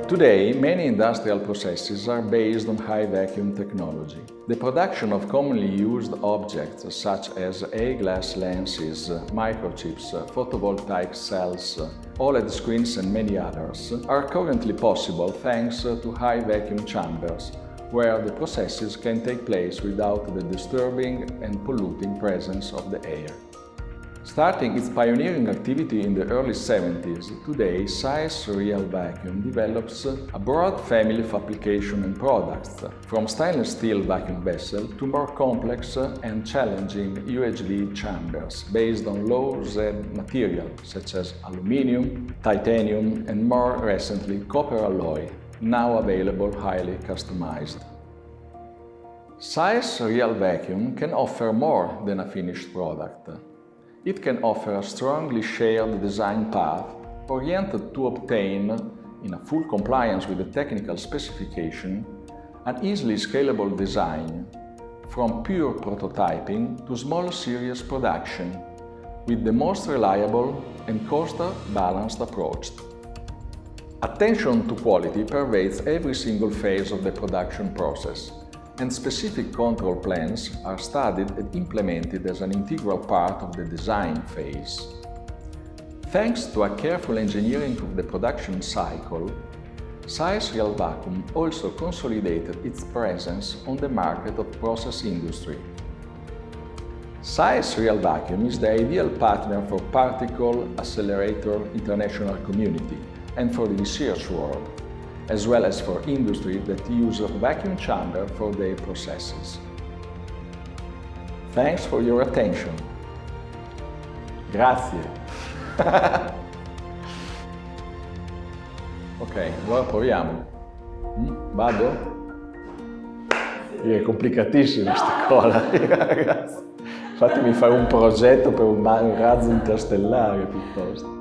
Today, many industrial processes are based on high vacuum technology. The production of commonly used objects such as glass lenses, microchips, photovoltaic cells, OLED screens and many others are currently possible thanks to high vacuum chambers, where the processes can take place without the disturbing and polluting presence of the air. Starting its pioneering activity in the early 70s, today SAES Rial Vacuum develops a broad family of applications and products, from stainless steel vacuum vessels to more complex and challenging UHV chambers based on low-Z material such as aluminium, titanium and more recently copper alloy, now available highly customized. SAES Rial Vacuum can offer more than a finished product. It can offer a strongly shared design path oriented to obtain, in a full compliance with the technical specification, an easily scalable design, from pure prototyping to small series production, with the most reliable and cost-balanced approach. Attention to quality pervades every single phase of the production process, and specific control plans are studied and implemented as an integral part of the design phase. Thanks to a careful engineering of the production cycle, SAES Rial Vacuum also consolidated its presence on the market of process industry. SAES Rial Vacuum is the ideal partner for particle accelerator international community and for the research world, as well as for industry that use a vacuum chamber for their processes. Thanks for your attention. Grazie. Ok, allora proviamo. Vado? È complicatissima sta cosa, ragazzi. Fatemi fare un progetto per un razzo interstellare piuttosto.